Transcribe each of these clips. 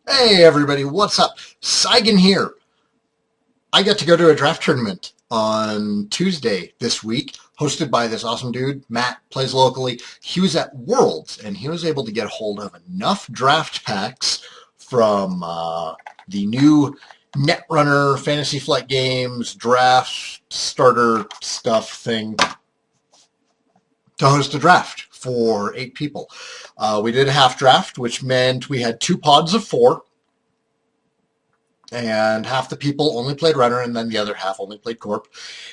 Hey everybody, what's up? Saigan here. I got to go to a draft tournament on Tuesday this week, hosted by this awesome dude, Matt, plays locally. He was at Worlds, and he was able to get a hold of enough draft packs from the new Netrunner Fantasy Flight Games draft starter stuff thing to host a draft for 8 people. We did a half draft, which meant we had 2 pods of 4, and half the people only played runner, and then the other half only played corp.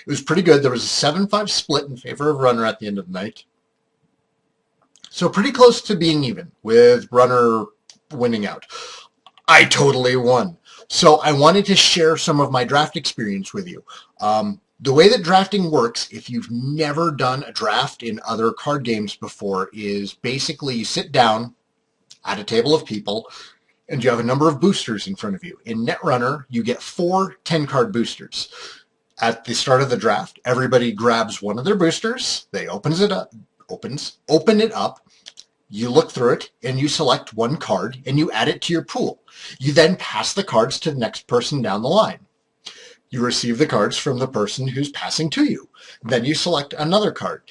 It was pretty good. There was a 7-5 split in favor of runner at the end of the night. So pretty close to being even, with runner winning out. I totally won. So I wanted to share some of my draft experience with you. The way that drafting works, if you've never done a draft in other card games before, is basically you sit down at a table of people, and you have a number of boosters in front of you. In Netrunner, you get 4 10-card boosters. At the start of the draft, everybody grabs one of their boosters, they open it up, you look through it, and you select one card, and you add it to your pool. You then pass the cards to the next person down the line. You receive the cards from the person who's passing to you. Then you select another card.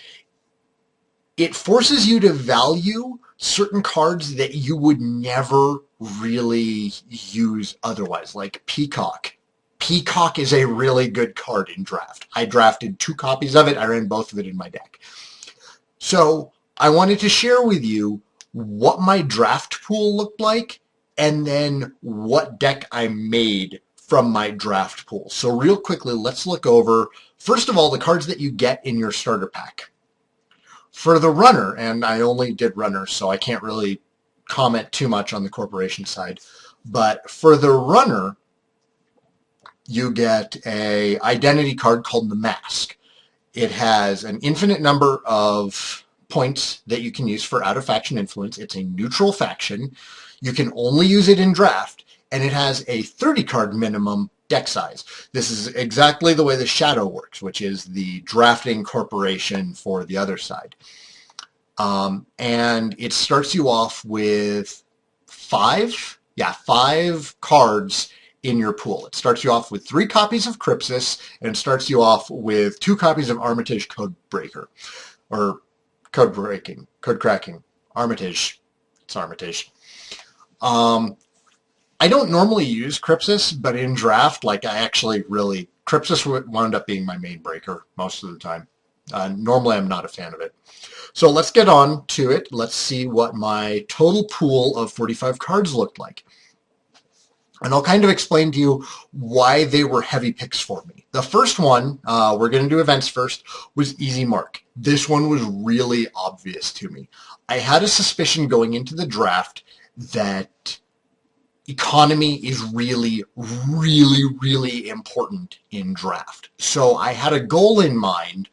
It forces you to value certain cards that you would never really use otherwise, like Peacock. Peacock is a really good card in draft. I drafted 2 copies of it. I ran both of it in my deck. So I wanted to share with you what my draft pool looked like and then what deck I made from my draft pool. So real quickly, let's look over, first of all, the cards that you get in your starter pack. For the runner, and I only did runner, so I can't really comment too much on the corporation side, but for the runner, you get a identity card called the Mask. It has an infinite number of points that you can use for out-of-faction influence. It's a neutral faction. You can only use it in draft, and it has a 30-card minimum deck size. This is exactly the way the Shadow works, which is the drafting corporation for the other side. And it starts you off with 5 cards in your pool. It starts you off with 3 copies of Crypsis, and it starts you off with 2 copies of Armitage Codebreaker, or Code Cracking. Armitage. It's Armitage. I don't normally use Crypsis, but in draft, Crypsis wound up being my main breaker most of the time. Normally, I'm not a fan of it. So let's get on to it. Let's see what my total pool of 45 cards looked like. And I'll kind of explain to you why they were heavy picks for me. The first one, we're going to do events first, was Easy Mark. This one was really obvious to me. I had a suspicion going into the draft that economy is really, really, really important in draft. So I had a goal in mind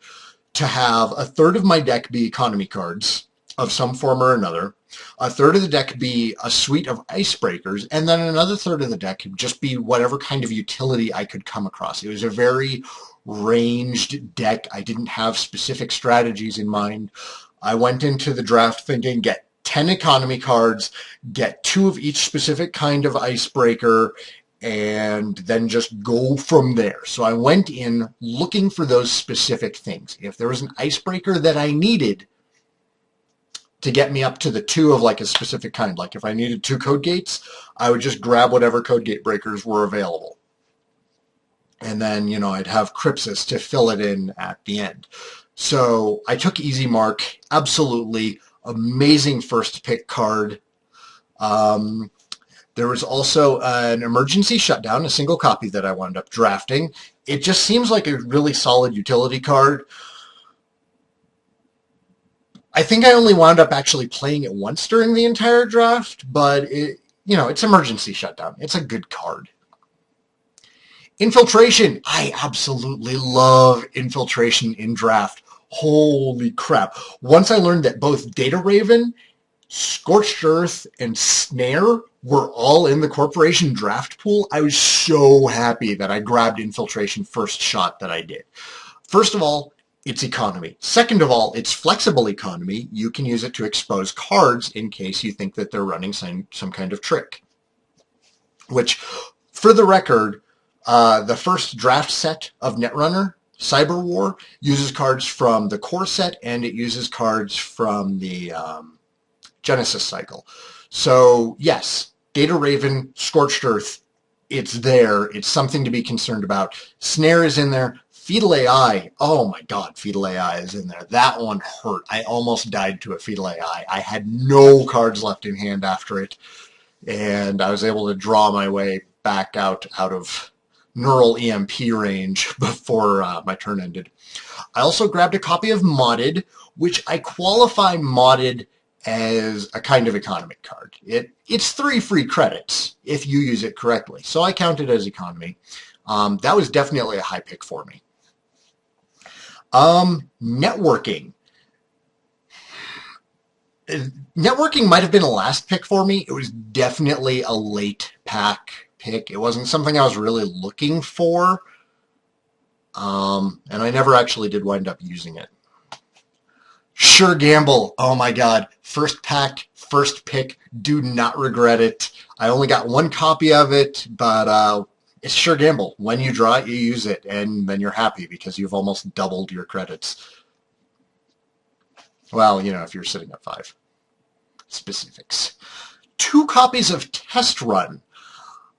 to have a third of my deck be economy cards of some form or another, a third of the deck be a suite of icebreakers, and then another third of the deck just be whatever kind of utility I could come across. It was a very ranged deck. I didn't have specific strategies in mind. I went into the draft thinking, get 10 economy cards, get 2 of each specific kind of icebreaker, and then just go from there. So I went in looking for those specific things. If there was an icebreaker that I needed to get me up to the 2 of like a specific kind, like if I needed 2 code gates, I would just grab whatever code gate breakers were available. And then, I'd have Crypsis to fill it in at the end. So I took Easy Mark, absolutely amazing first pick card. There was also an emergency shutdown, a single copy that I wound up drafting. It just seems like a really solid utility card. I think I only wound up actually playing it once during the entire draft, but it's emergency shutdown. It's a good card. Infiltration. I absolutely love Infiltration in draft. Holy crap. Once I learned that both Data Raven, Scorched Earth, and Snare were all in the corporation draft pool, I was so happy that I grabbed Infiltration first shot that I did. First of all, it's economy. Second of all, it's flexible economy. You can use it to expose cards in case you think that they're running some kind of trick. which, for the record, the first draft set of Netrunner, Cyber War, uses cards from the core set, and it uses cards from the Genesis cycle. So, yes, Data Raven, Scorched Earth, it's there. It's something to be concerned about. Snare is in there. Fetal AI, oh my god, Fetal AI is in there. That one hurt. I almost died to a Fetal AI. I had no cards left in hand after it, and I was able to draw my way back out of Neural EMP range before my turn ended. I also grabbed a copy of Modded, which I qualify Modded as a kind of economy card. It's 3 free credits if you use it correctly, so I count it as economy. That was definitely a high pick for me. Networking. Networking might have been a last pick for me. It was definitely a late pack pick. It wasn't something I was really looking for, and I never actually did wind up using it. Sure Gamble. Oh my god. First pack, first pick. Do not regret it. I only got 1 copy of it, but it's Sure Gamble. When you draw it, you use it, and then you're happy because you've almost doubled your credits. Well, you know, if you're sitting at 5. Specifics. 2 copies of Test Run.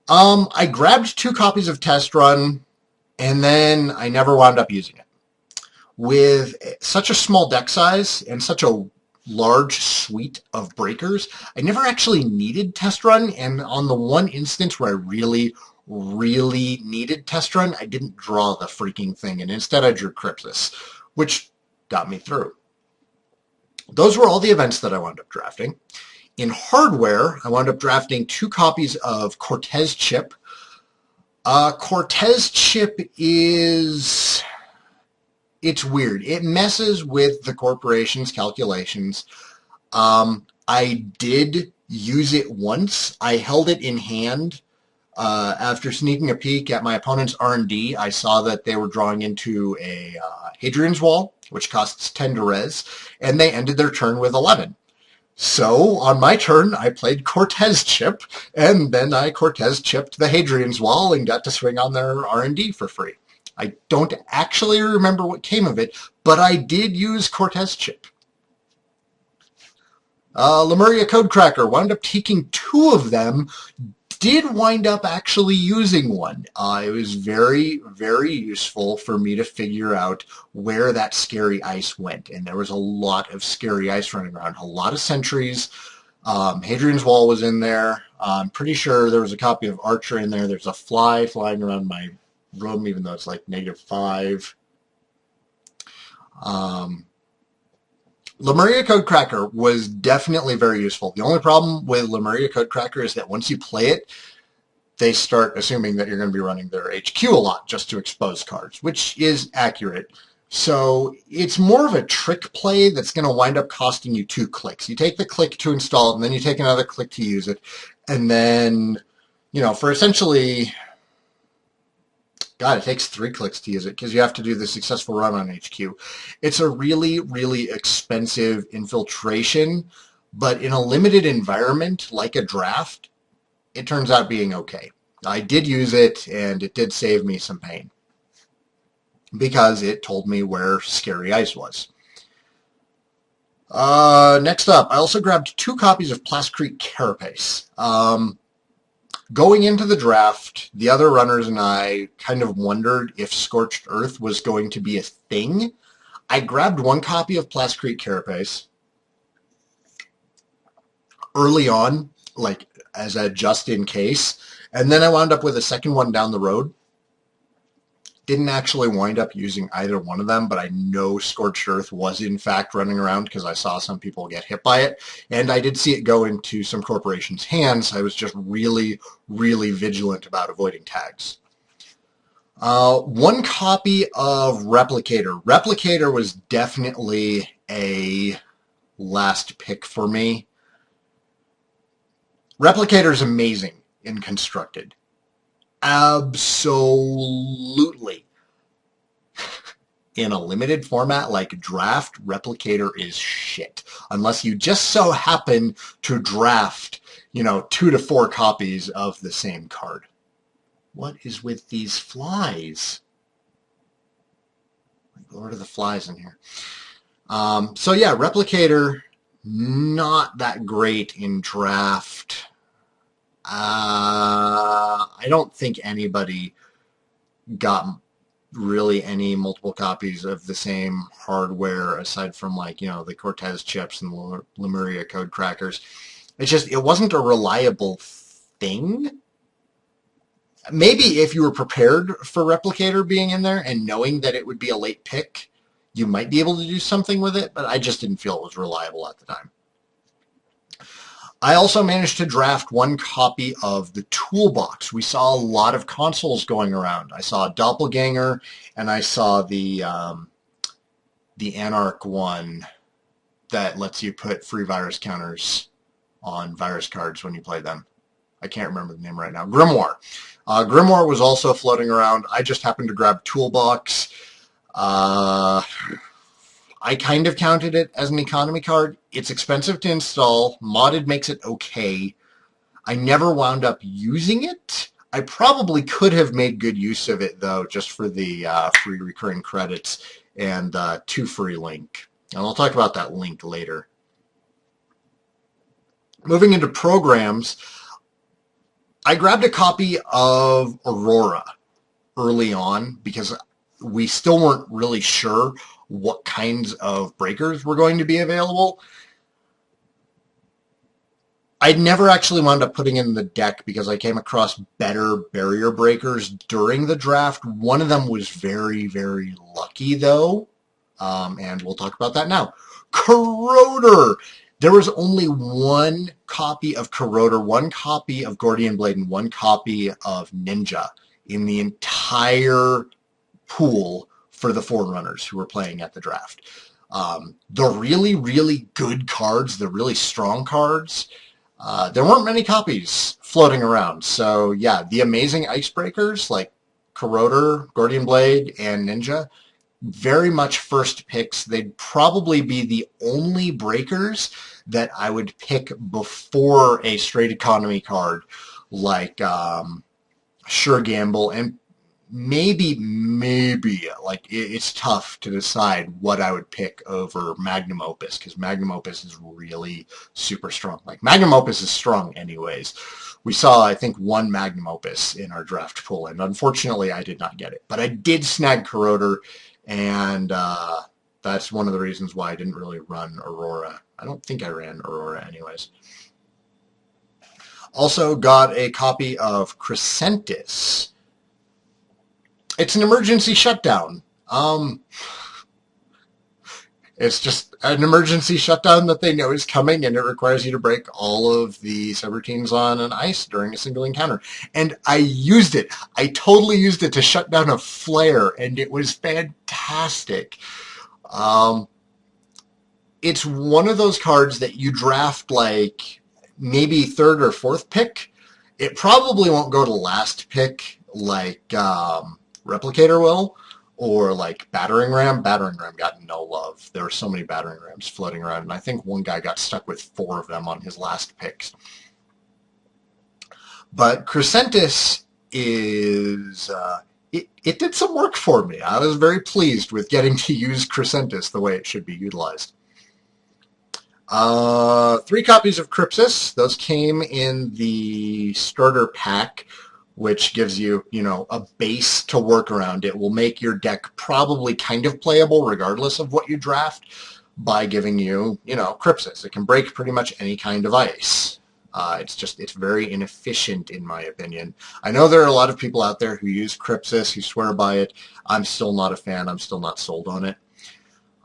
I grabbed 2 copies of Test Run, and then I never wound up using it. With such a small deck size and such a large suite of breakers, I never actually needed Test Run, and on the one instance where I really needed Test Run, I didn't draw the freaking thing, and instead I drew Crypsis, which got me through. Those were all the events that I wound up drafting. In hardware, I wound up drafting 2 copies of Cortez Chip. Cortez Chip is... it's weird. It messes with the corporation's calculations. I did use it once. I held it in hand. After sneaking a peek at my opponent's R&D, I saw that they were drawing into a Hadrian's Wall, which costs 10 to res, and they ended their turn with 11. So, on my turn, I played Cortez Chip, and then I Cortez chipped the Hadrian's Wall and got to swing on their R&D for free. I don't actually remember what came of it, but I did use Cortez Chip. Lemuria Codecracker wound up taking 2 of them, did wind up actually using one. It was very useful for me to figure out where that scary ice went, and there was a lot of scary ice running around, a lot of sentries. Hadrian's Wall was in there. I'm pretty sure there was a copy of Archer in there. There's a fly flying around my room, even though it's like -5. Lemuria Codecracker was definitely very useful. The only problem with Lemuria Codecracker is that once you play it, they start assuming that you're going to be running their HQ a lot just to expose cards, which is accurate. So it's more of a trick play that's going to wind up costing you 2 clicks. You take the click to install it, and then you take another click to use it. And then, you know, for essentially... God, it takes 3 clicks to use it because you have to do the successful run on HQ. It's a really expensive infiltration, but in a limited environment like a draft, it turns out being okay. I did use it, and it did save me some pain because it told me where Scary Ice was. Next up, I also grabbed 2 copies of Plascrete Carapace. Going into the draft, the other runners and I kind of wondered if Scorched Earth was going to be a thing. I grabbed 1 copy of Plascrete Carapace early on, like as a just in case, and then I wound up with a second one down the road. Didn't actually wind up using either one of them, but I know Scorched Earth was in fact running around because I saw some people get hit by it, and I did see it go into some corporations' hands. I was just really vigilant about avoiding tags. 1 copy of Replicator. Replicator was definitely a last pick for me. Replicator is amazing in Constructed. Absolutely. in a limited format like Draft, Replicator is shit. Unless you just so happen to draft, 2 to 4 copies of the same card. What is with these flies? Lord of the Flies in here. So yeah, Replicator, not that great in Draft. I don't think anybody got really any multiple copies of the same hardware aside from the Cortez chips and the Lemuria code crackers. It wasn't a reliable thing. Maybe if you were prepared for Replicator being in there and knowing that it would be a late pick, you might be able to do something with it, but I just didn't feel it was reliable at the time. I also managed to draft 1 copy of the Toolbox. We saw a lot of consoles going around. I saw Doppelganger, and I saw the Anarch one that lets you put free virus counters on virus cards when you play them. I can't remember the name right now. Grimoire. Grimoire was also floating around. I just happened to grab Toolbox. I kind of counted it as an economy card. It's expensive to install. Modded makes it okay. I never wound up using it. I probably could have made good use of it, though, just for the free recurring credits and 2 free link. And I'll talk about that link later. Moving into programs, I grabbed a copy of Aurora early on because we still weren't really sure what kinds of breakers were going to be available. I never actually wound up putting in the deck because I came across better barrier breakers during the draft. One of them was very, very lucky, though, and we'll talk about that now. Corroder! There was only 1 copy of Corroder, 1 copy of Gordian Blade, and 1 copy of Ninja in the entire pool for the Forerunners who were playing at the draft. The really, really good cards, the really strong cards, there weren't many copies floating around. So yeah, the amazing icebreakers like Corroder, Gordian Blade, and Ninja, very much first picks. They'd probably be the only breakers that I would pick before a straight economy card like Sure Gamble, and maybe like it's tough to decide what I would pick over Magnum Opus, because Magnum Opus is really super strong. Like Magnum Opus is strong anyways. We saw, I think, 1 Magnum Opus in our draft pool, and unfortunately I did not get it. But I did snag Corroder, and that's one of the reasons why I didn't really run Aurora. I don't think I ran Aurora anyways. Also got a copy of Crescentis. It's an emergency shutdown. It's just an emergency shutdown that they know is coming, and it requires you to break all of the subroutines on an ice during a single encounter. And I used it. I totally used it to shut down a flare, and it was fantastic. It's one of those cards that you draft like maybe 3rd or 4th pick. It probably won't go to last pick like Replicator will, or like Battering Ram. Battering Ram got no love. There were so many Battering Rams floating around, and I think one guy got stuck with 4 of them on his last picks. But Crescentis is... It did some work for me. I was very pleased with getting to use Crescentis the way it should be utilized. 3 copies of Crypsis. Those came in the starter pack, which gives you, a base to work around. It will make your deck probably kind of playable regardless of what you draft by giving you, Crypsis. It can break pretty much any kind of ice. It's very inefficient in my opinion. I know there are a lot of people out there who use Crypsis, who swear by it. I'm still not a fan. I'm still not sold on it.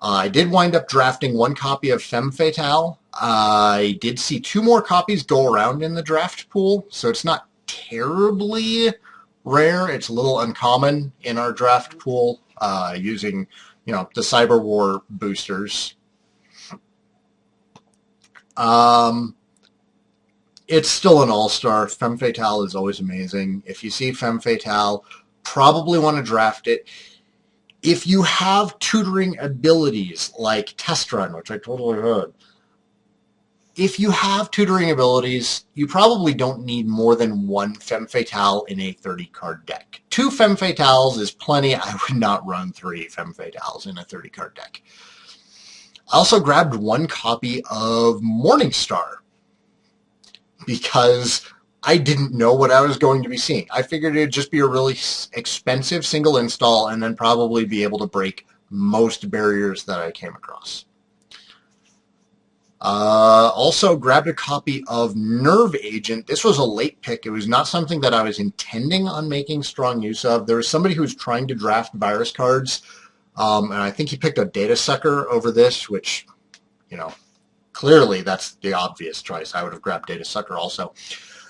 I did wind up drafting 1 copy of Femme Fatale. I did see 2 more copies go around in the draft pool, so it's not terribly rare. It's a little uncommon in our draft pool using, the Cyber War boosters. It's still an all-star. Femme Fatale is always amazing. If you see Femme Fatale, probably want to draft it. If you have tutoring abilities like Test Run, which I totally heard, if you have tutoring abilities, you probably don't need more than one Femme Fatale in a 30-card deck. 2 Femme Fatales is plenty. I would not run 3 Femme Fatales in a 30-card deck. I also grabbed 1 copy of Morningstar because I didn't know what I was going to be seeing. I figured it'd just be a really expensive single install and then probably be able to break most barriers that I came across. Also grabbed a copy of Nerve Agent. This was a late pick. It was not something that I was intending on making strong use of. There was somebody who was trying to draft virus cards, and I think he picked a Data Sucker over this, which, you know, clearly that's the obvious choice. I would have grabbed Data Sucker also.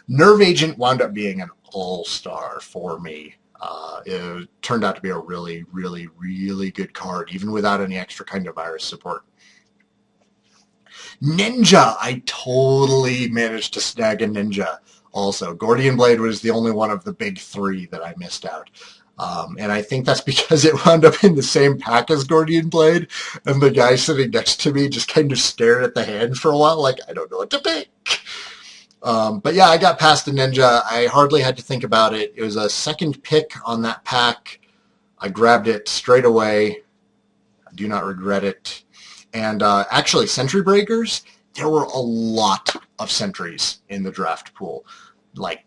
Nerve Agent wound up being an all-star for me. It turned out to be a really, really, really good card, even without any extra kind of virus support. Ninja, I totally managed to snag a Ninja also. Gordian Blade was the only one of the big 3 that I missed out. And I think that's because it wound up in the same pack as Gordian Blade, and the guy sitting next to me just kind of stared at the hand for a while like, I don't know what to pick. But yeah, I got past the Ninja. I hardly had to think about it. It was a second pick on that pack. I grabbed it straight away. I do not regret it. And actually, Sentry Breakers, there were a lot of sentries in the draft pool. Like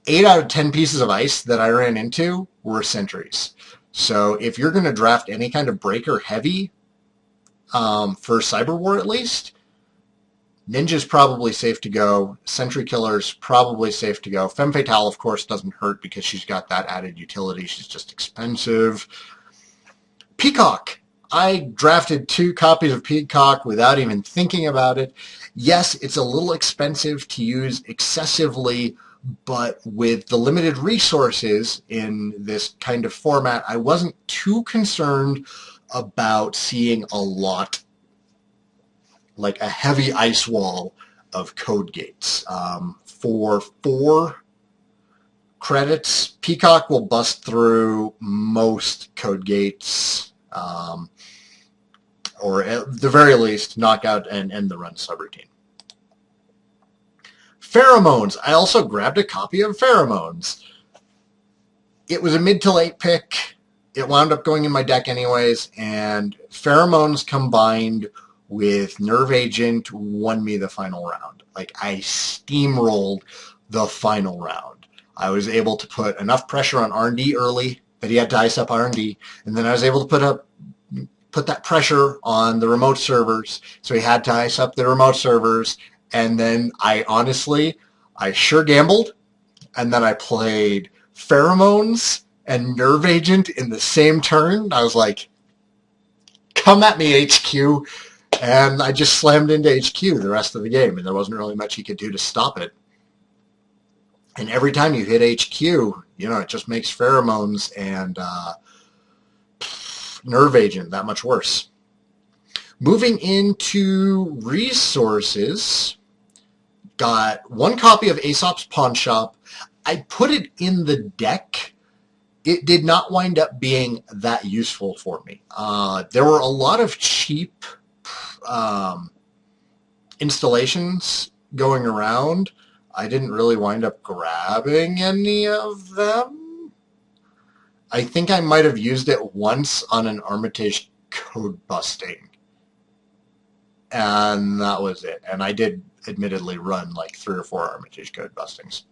8 out of 10 pieces of ice that I ran into were sentries. So if you're going to draft any kind of breaker heavy, for Cyber War at least, Ninja's probably safe to go. Sentry Killer's probably safe to go. Femme Fatale, of course, doesn't hurt because she's got that added utility. She's just expensive. Peacock. I drafted 2 copies of Peacock without even thinking about it. Yes, it's a little expensive to use excessively, but with the limited resources in this kind of format, I wasn't too concerned about seeing a lot, like a heavy ice wall of code gates. For 4 credits, Peacock will bust through most code gates, or at the very least, knock out and end the run subroutine. Pheromones. I also grabbed a copy of Pheromones. It was a mid to late pick. It wound up going in my deck anyways, and Pheromones combined with Nerve Agent won me the final round. Like, I steamrolled the final round. I was able to put enough pressure on R&D early that he had to ice up R&D, and then I was able to put that pressure on the remote servers, so he had to ice up the remote servers, and then I sure gambled, and then I played Pheromones and Nerve Agent in the same turn. I was like, come at me, HQ, and I just slammed into HQ the rest of the game, and there wasn't really much he could do to stop it. And every time you hit HQ, you know, it just makes Pheromones and Nerve Agent that much worse. Moving into resources, got 1 copy of Aesop's Pawn Shop. I put it in the deck. It did not wind up being that useful for me. There were a lot of cheap installations going around. I didn't really wind up grabbing any of them. I think I might have used it once on an Armitage code busting. And that was it. And I did admittedly run like 3 or 4 Armitage code bustings.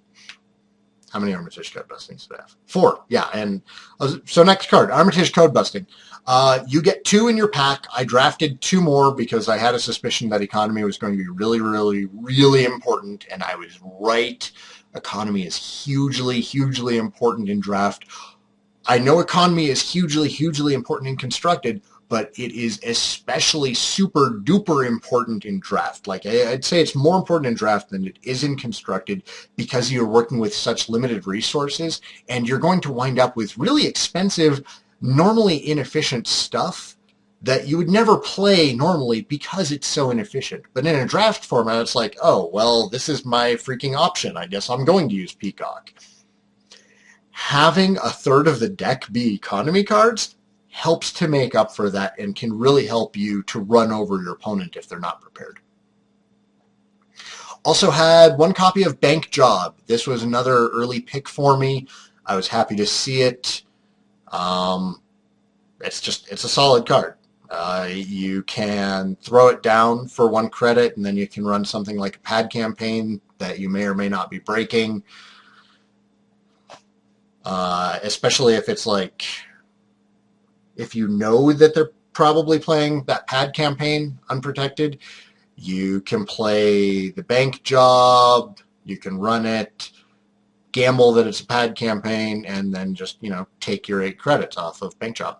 How many Armitage code bustings did I have? 4, yeah. And so next card, Armitage code busting. You get 2 in your pack. I drafted 2 more because I had a suspicion that economy was going to be really, really, really important, and I was right. Economy is hugely, hugely important in draft. I know economy is hugely, hugely important in constructed, but it is especially super duper important in draft. Like, I'd say it's more important in draft than it is in constructed because you're working with such limited resources, and you're going to wind up with really expensive, normally inefficient stuff that you would never play normally because it's so inefficient. But in a draft format, it's like, oh, well, this is my freaking option. I guess I'm going to use Peacock. Having a third of the deck be economy cards, helps to make up for that and can really help you to run over your opponent if they're not prepared. Also had one copy of Bank Job. This was another early pick for me. I was happy to see it. It's a solid card. You can throw it down for 1 credit, and then you can run something like a pad campaign that you may or may not be breaking. Especially if it's like, if you know that they're probably playing that pad campaign unprotected, you can play the Bank Job, you can run it, gamble that it's a pad campaign, and then just, take your 8 credits off of Bank Job.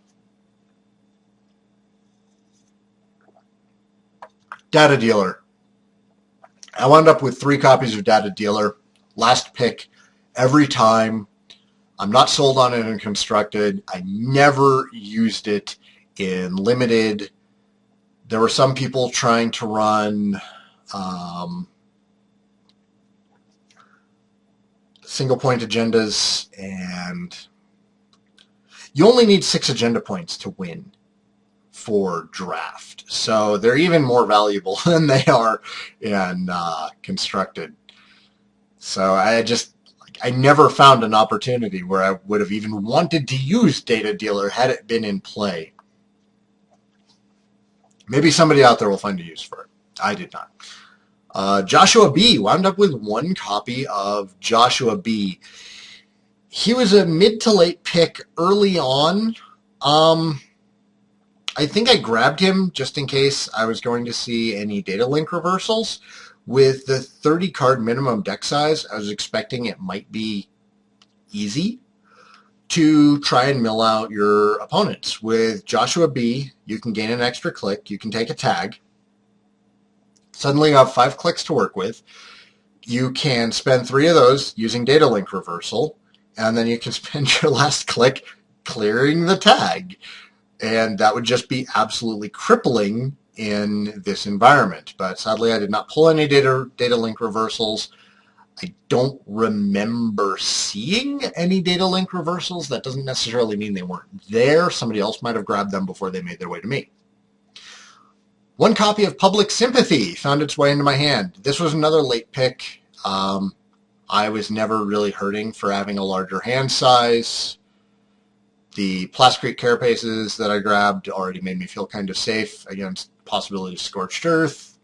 Data Dealer. I wound up with 3 copies of Data Dealer. Last pick every time. I'm not sold on it in Constructed. I never used it in Limited. There were some people trying to run single point agendas, and you only need 6 agenda points to win for draft. So they're even more valuable than they are in Constructed. So I never found an opportunity where I would have even wanted to use Data Dealer had it been in play. Maybe somebody out there will find a use for it. I did not. Joshua B. Wound up with 1 copy of Joshua B. He was a mid to late pick early on. I think I grabbed him just in case I was going to see any data link reversals. With the 30 card minimum deck size, I was expecting it might be easy to try and mill out your opponents. With Joshua B, you can gain an extra click, you can take a tag. Suddenly you have 5 clicks to work with. You can spend 3 of those using data link reversal, and then you can spend your last click clearing the tag. And that would just be absolutely crippling in this environment. But sadly, I did not pull any data link reversals. I don't remember seeing any data link reversals. That doesn't necessarily mean they weren't there. Somebody else might have grabbed them before they made their way to me. 1 copy of Public Sympathy found its way into my hand. This was another late pick. I was never really hurting for having a larger hand size. The Plascrete Carapaces that I grabbed already made me feel kind of safe against possibility of Scorched Earth.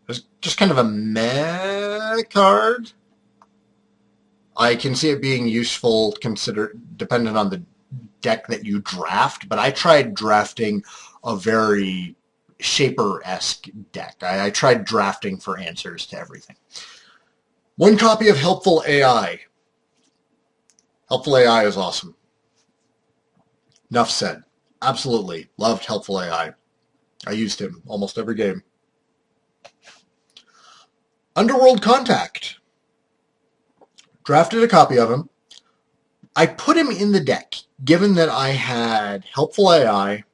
It was just kind of a meh card. I can see it being useful dependent on the deck that you draft, but I tried drafting a very Shaper-esque deck. I tried drafting for answers to everything. 1 copy of Helpful AI. Helpful AI is awesome. Enough said. Absolutely loved Helpful AI. I used him almost every game. Underworld Contact. Drafted a copy of him. I put him in the deck, given that I had Helpful AI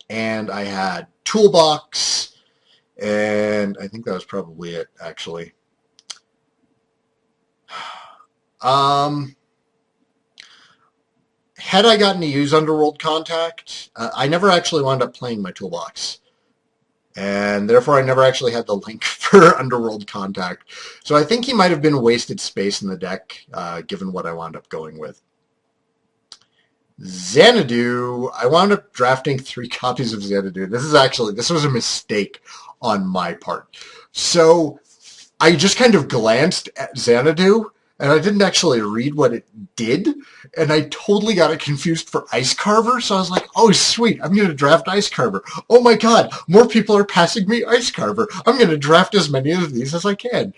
and I had Toolbox, and I think that was probably it, actually. Had I gotten to use Underworld Contact, I never actually wound up playing my Toolbox. And therefore I never actually had the link for Underworld Contact. So I think he might have been wasted space in the deck, given what I wound up going with. Xanadu, I wound up drafting 3 copies of Xanadu. This was a mistake on my part. So I just kind of glanced at Xanadu, and I didn't actually read what it did, and I totally got it confused for Ice Carver, so I was like, oh, sweet, I'm going to draft Ice Carver. Oh my god, more people are passing me Ice Carver. I'm going to draft as many of these as I can.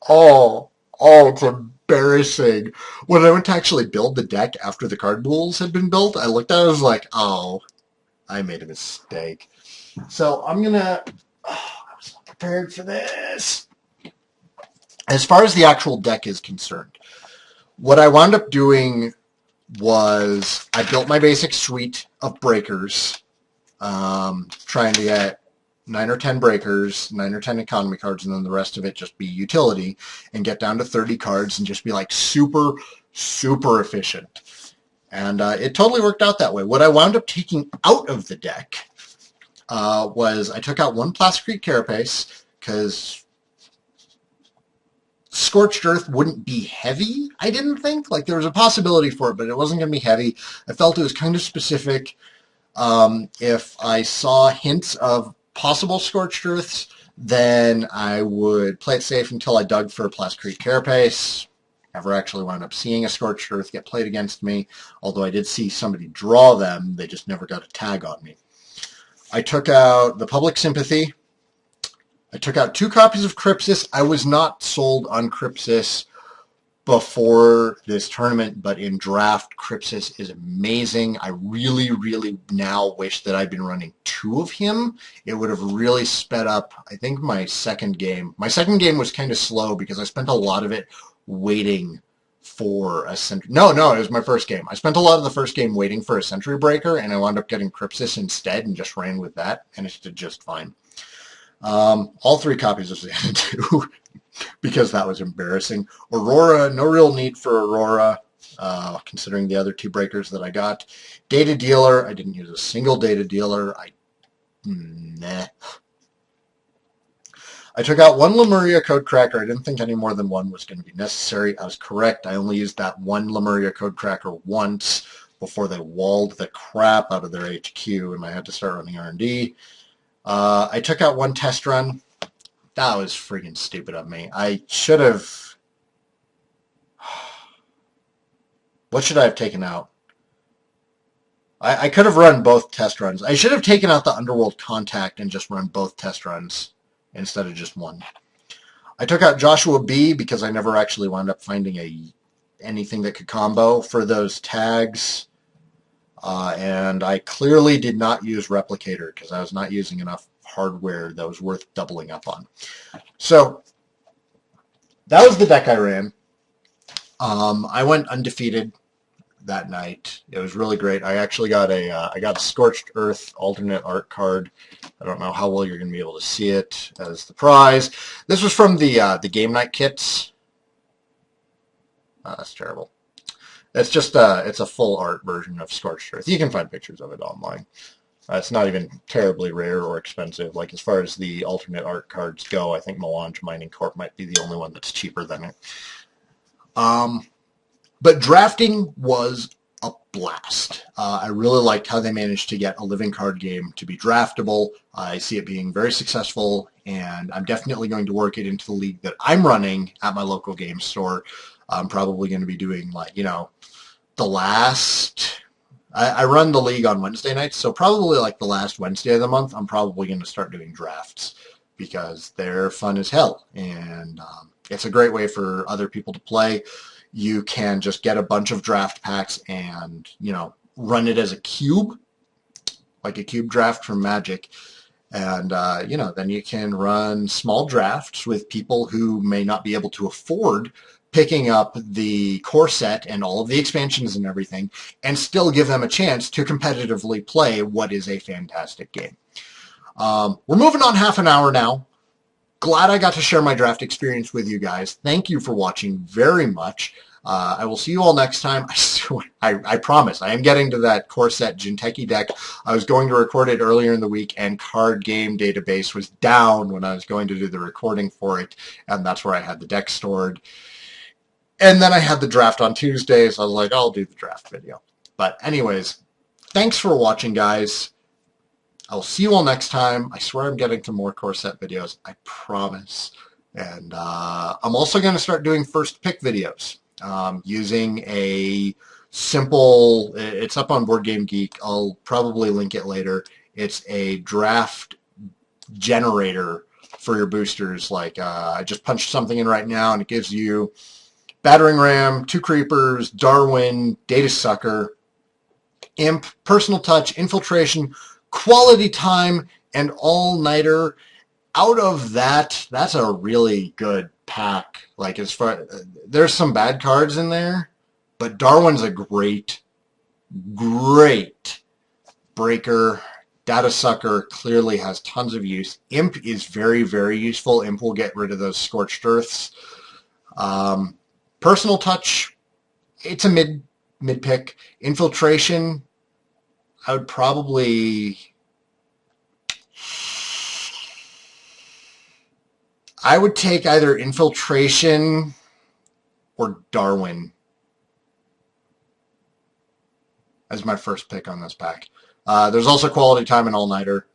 Oh, it's embarrassing. When I went to actually build the deck after the card pools had been built, I looked at it and was like, oh, I made a mistake. So I was not prepared for this. As far as the actual deck is concerned, what I wound up doing was I built my basic suite of breakers, trying to get 9 or 10 breakers, 9 or 10 economy cards, and then the rest of it just be utility, and get down to 30 cards and just be like super, super efficient. And it totally worked out that way. What I wound up taking out of the deck was I took out 1 Plasticrete Carapace because Scorched Earth wouldn't be heavy, I didn't think. Like, there was a possibility for it, but it wasn't going to be heavy. I felt it was kind of specific. If I saw hints of possible Scorched Earths, then I would play it safe until I dug for a Plasticrete Carapace. Never actually wound up seeing a Scorched Earth get played against me, although I did see somebody draw them. They just never got a tag on me. I took out the Public Sympathy. I took out 2 copies of Crypsis. I was not sold on Crypsis before this tournament, but in draft, Crypsis is amazing. I really, really now wish that I'd been running 2 of him. It would have really sped up, I think, my second game. My second game was kind of slow because I spent a lot of it waiting for a Sentry. No, it was my first game. I spent a lot of the first game waiting for a Sentry Breaker, and I wound up getting Crypsis instead and just ran with that, and it did just fine. All 3 copies of Xanadu because that was embarrassing. Aurora, no real need for Aurora, considering the other 2 breakers that I got. Data Dealer, I didn't use a single Data Dealer. Nah. I took out 1 Lemuria Code Cracker. I didn't think any more than 1 was going to be necessary. I was correct. I only used that 1 Lemuria Code Cracker once before they walled the crap out of their HQ and I had to start running R&D. I took out 1 Test Run. That was freaking stupid of me. I should have... What should I have taken out? I could have run both test runs. I should have taken out the Underworld Contact and just run both test runs instead of just 1. I took out Joshua B because I never actually wound up finding anything that could combo for those tags. And I clearly did not use Replicator because I was not using enough hardware that was worth doubling up on. So that was the deck I ran. I went undefeated that night. It was really great. I actually got I got a Scorched Earth alternate art card. I don't know how well you're going to be able to see it as the prize. This was from the game night kits. That's terrible. It's just it's a full art version of Scorched Earth. You can find pictures of it online. It's not even terribly rare or expensive. Like, as far as the alternate art cards go, I think Melange Mining Corp might be the only one that's cheaper than it. But drafting was a blast. I really liked how they managed to get a living card game to be draftable. I see it being very successful, and I'm definitely going to work it into the league that I'm running at my local game store. I'm probably going to be doing, like, the last... I run the league on Wednesday nights, so probably like the last Wednesday of the month, I'm probably going to start doing drafts because they're fun as hell, and it's a great way for other people to play. You can just get a bunch of draft packs and, run it as a cube, like a cube draft from Magic, and, then you can run small drafts with people who may not be able to afford picking up the core set and all of the expansions and everything, and still give them a chance to competitively play what is a fantastic game. We're moving on half an hour now. Glad I got to share my draft experience with you guys. Thank you for watching very much. I will see you all next time. I promise. I am getting to that core set Jinteki deck. I was going to record it earlier in the week, and Card Game Database was down when I was going to do the recording for it, and that's where I had the deck stored. And then I had the draft on Tuesday, so I was like, I'll do the draft video. But anyways, thanks for watching, guys. I'll see you all next time. I swear I'm getting to more core set videos. I promise. And I'm also going to start doing first pick videos using a simple, it's up on Board Game Geek. I'll probably link it later. It's a draft generator for your boosters. Like, I just punched something in right now, and it gives you Battering Ram, 2 Creepers, Darwin, Data Sucker, Imp, Personal Touch, Infiltration, Quality Time, and All-Nighter. Out of that, that's a really good pack. Like, as far, there's some bad cards in there, but Darwin's a great breaker. Data Sucker clearly has tons of use. Imp is very, very useful. Imp will get rid of those Scorched Earths. Personal Touch, it's a mid pick. Infiltration, I would probably... I would take either Infiltration or Darwin as my first pick on this pack. There's also Quality Time and All Nighter.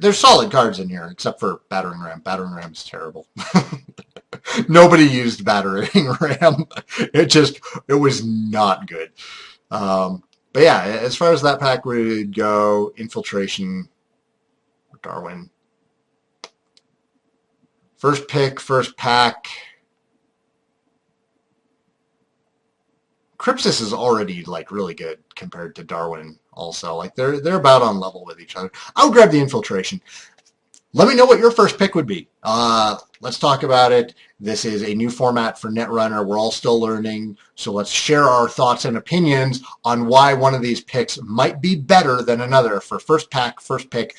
There's solid cards in here, except for Battering Ram. Battering Ram is terrible. Nobody used Battering Ram. It was not good. But yeah, as far as that pack would go, Infiltration, Darwin. First pick, first pack. Crypsis is already like really good compared to Darwin also. Like they're about on level with each other. I'll grab the Infiltration. Let me know what your first pick would be. Let's talk about it. This is a new format for Netrunner. We're all still learning. So let's share our thoughts and opinions on why one of these picks might be better than another for first pack, first pick.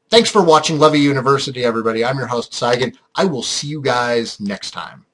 Thanks for watching Levy University, everybody. I'm your host, Saigan. I will see you guys next time.